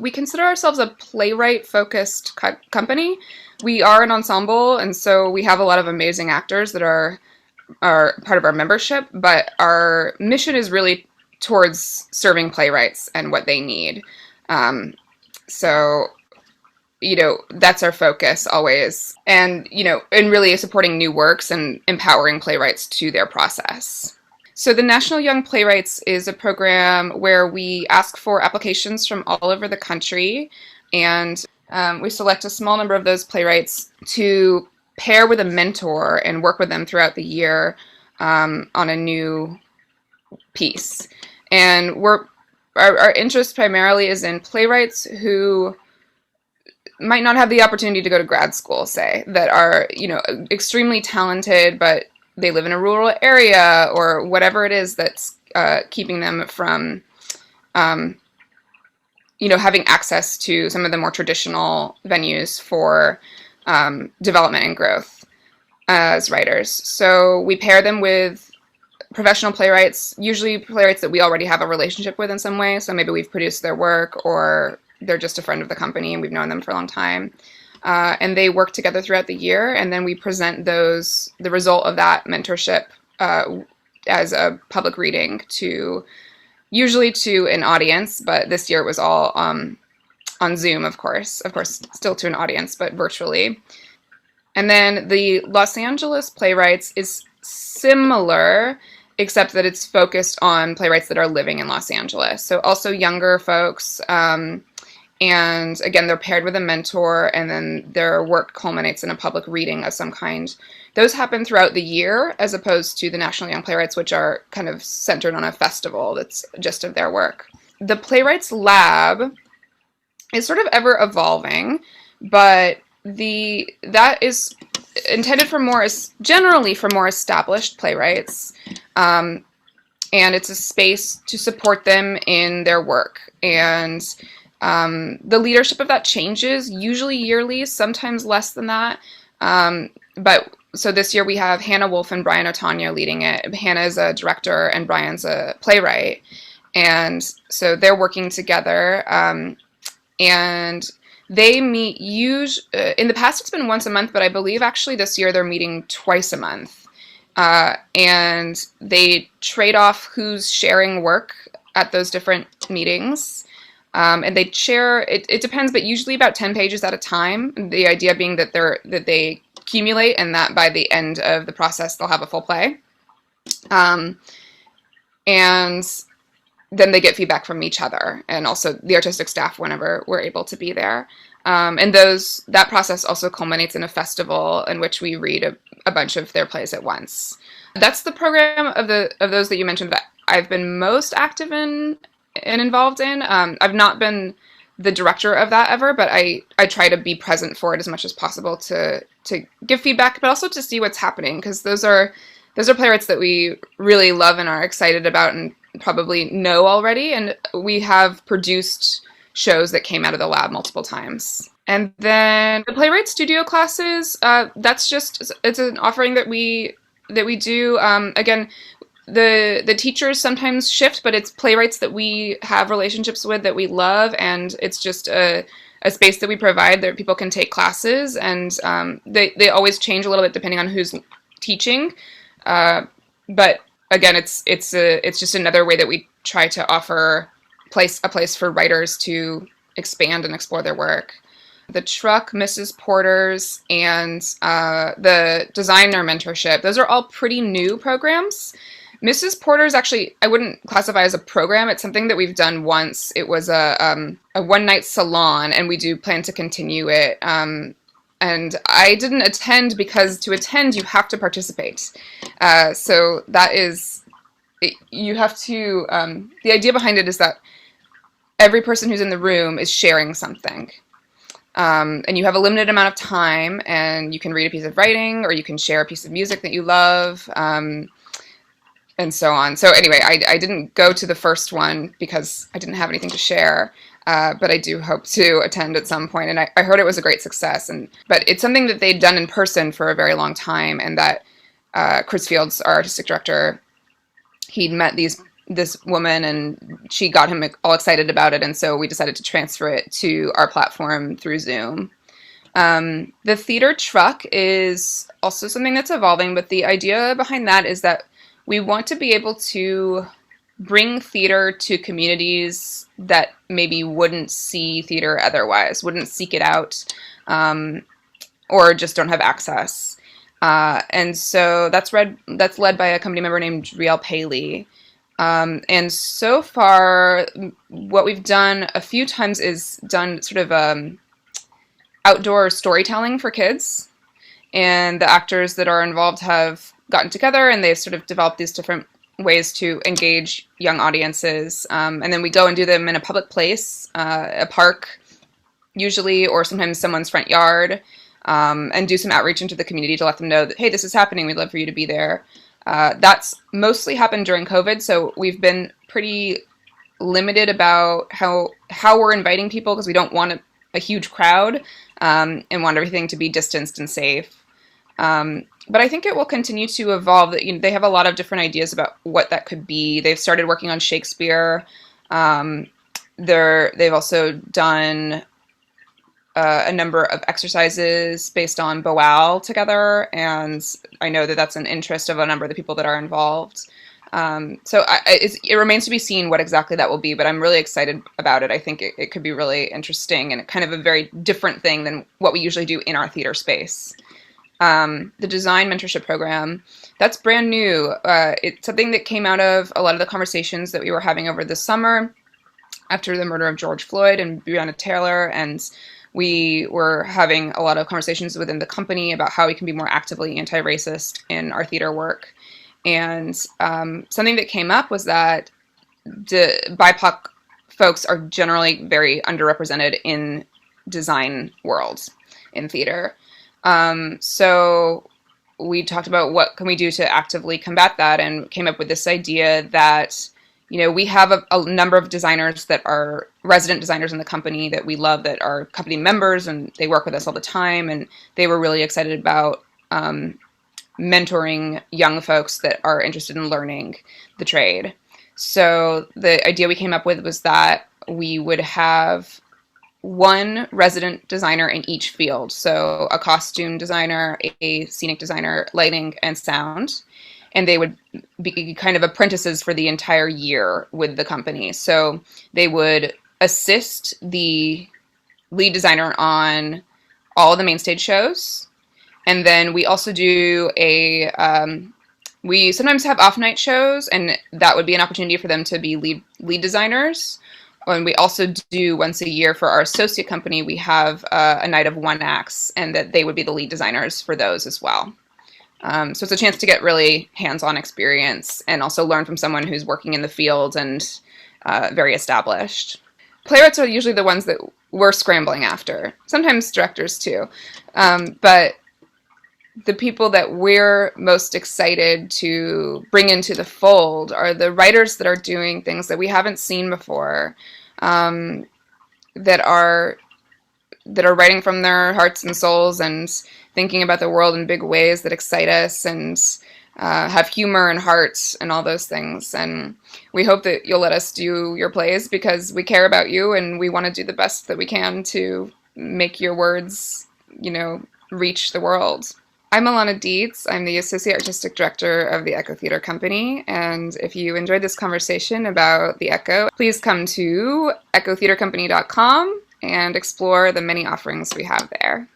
We consider ourselves a playwright-focused company. We are an ensemble, and so we have a lot of amazing actors that are part of our membership, but our mission is really towards serving playwrights and what they need. So, that's our focus always. And, and really supporting new works and empowering playwrights to their process. So the National Young Playwrights is a program where we ask for applications from all over the country, and we select a small number of those playwrights to pair with a mentor and work with them throughout the year on a new piece. And our interest primarily is in playwrights who might not have the opportunity to go to grad school, say, that are, extremely talented, but they live in a rural area or whatever it is that's keeping them from, having access to some of the more traditional venues for development and growth as writers. So we pair them with professional playwrights, usually playwrights that we already have a relationship with in some way. So maybe we've produced their work, or they're just a friend of the company and we've known them for a long time. And they work together throughout the year, and then we present the result of that mentorship as a public reading usually to an audience, but this year it was all on Zoom, of course, still to an audience, but virtually. And then the Los Angeles Playwrights is similar, except that it's focused on playwrights that are living in Los Angeles. So also younger folks, and again, they're paired with a mentor, and then their work culminates in a public reading of some kind. Those happen throughout the year, as opposed to the National Young Playwrights, which are kind of centered on a festival that's just of their work. The Playwrights Lab is sort of ever evolving, but that is intended generally for more established playwrights, and it's a space to support them in their work. And the leadership of that changes, usually yearly, sometimes less than that. But so this year we have Hannah Wolf and Brian Otanya leading it. Hannah is a director and Brian's a playwright. And so they're working together. And they meet in the past it's been once a month, but I believe actually this year they're meeting twice a month. And they trade off who's sharing work at those different meetings. And they share, it depends, but usually about 10 pages at a time. The idea being that they accumulate, and that by the end of the process, they'll have a full play. And then they get feedback from each other, and also the artistic staff whenever we're able to be there. And that process also culminates in a festival in which we read a bunch of their plays at once. That's the program of those that you mentioned that I've been most active in and involved in. I've not been the director of that ever, but I try to be present for it as much as possible to give feedback, but also to see what's happening, because those are playwrights that we really love and are excited about and probably know already, and we have produced shows that came out of the lab multiple times. And then the Playwrights Studio classes, it's an offering that we do. Again, the teachers sometimes shift, but it's playwrights that we have relationships with that we love, and it's just a space that we provide that people can take classes, and they always change a little bit depending on who's teaching. But again, it's just another way that we try to offer a place for writers to expand and explore their work. The Truck, Mrs. Porter's, and the Designer Mentorship, those are all pretty new programs. Mrs. Porter's actually, I wouldn't classify as a program. It's something that we've done once. It was a one-night salon, and we do plan to continue it. And I didn't attend because to attend, you have to participate. So that is, you have to, the idea behind it is that every person who's in the room is sharing something. And you have a limited amount of time, and you can read a piece of writing, or you can share a piece of music that you love, and so on. So anyway, I didn't go to the first one because I didn't have anything to share, but I do hope to attend at some point. And I heard it was a great success, but it's something that they'd done in person for a very long time, and that Chris Fields, our artistic director, he'd met these this woman, and she got him all excited about it, and so we decided to transfer it to our platform through Zoom. The theater truck is also something that's evolving, but the idea behind that is that we want to be able to bring theater to communities that maybe wouldn't see theater otherwise, wouldn't seek it out, or just don't have access. And so that's led by a company member named Riel Paley. And so far, what we've done a few times is done sort of outdoor storytelling for kids. And the actors that are involved have gotten together and they've sort of developed these different ways to engage young audiences. And then we go and do them in a public place, a park usually, or sometimes someone's front yard, and do some outreach into the community to let them know that, hey, this is happening, we'd love for you to be there. That's mostly happened during COVID, so we've been pretty limited about how we're inviting people because we don't want a huge crowd, and want everything to be distanced and safe. But I think it will continue to evolve. They have a lot of different ideas about what that could be. They've started working on Shakespeare. They've also done a number of exercises based on Boal together, and I know that that's an interest of a number of the people that are involved. So it remains to be seen what exactly that will be, but I'm really excited about it. I think it could be really interesting and kind of a very different thing than what we usually do in our theater space. The design mentorship program, that's brand new. It's something that came out of a lot of the conversations that we were having over the summer after the murder of George Floyd and Breonna Taylor, and we were having a lot of conversations within the company about how we can be more actively anti-racist in our theater work. And something that came up was that BIPOC folks are generally very underrepresented in design worlds in theater. So we talked about what can we do to actively combat that, and came up with this idea that, we have a number of designers that are resident designers in the company that we love, that are company members, and they work with us all the time, and they were really excited about mentoring young folks that are interested in learning the trade. So the idea we came up with was that we would have one resident designer in each field. So a costume designer, a scenic designer, lighting, and sound. And they would be kind of apprentices for the entire year with the company. So they would assist the lead designer on all of the main stage shows. And then we also do we sometimes have off-night shows, and that would be an opportunity for them to be lead designers. And we also do once a year for our associate company, we have a night of one acts, and that they would be the lead designers for those as well. So it's a chance to get really hands-on experience and also learn from someone who's working in the field and very established. Playwrights are usually the ones that we're scrambling after, sometimes directors too. But the people that we're most excited to bring into the fold are the writers that are doing things that we haven't seen before, that are writing from their hearts and souls and thinking about the world in big ways that excite us, and have humor and heart and all those things. And we hope that you'll let us do your plays because we care about you and we want to do the best that we can to make your words, reach the world. I'm Alana Dietz. I'm the Associate Artistic Director of the Echo Theater Company, and if you enjoyed this conversation about the Echo, please come to echotheatercompany.com and explore the many offerings we have there.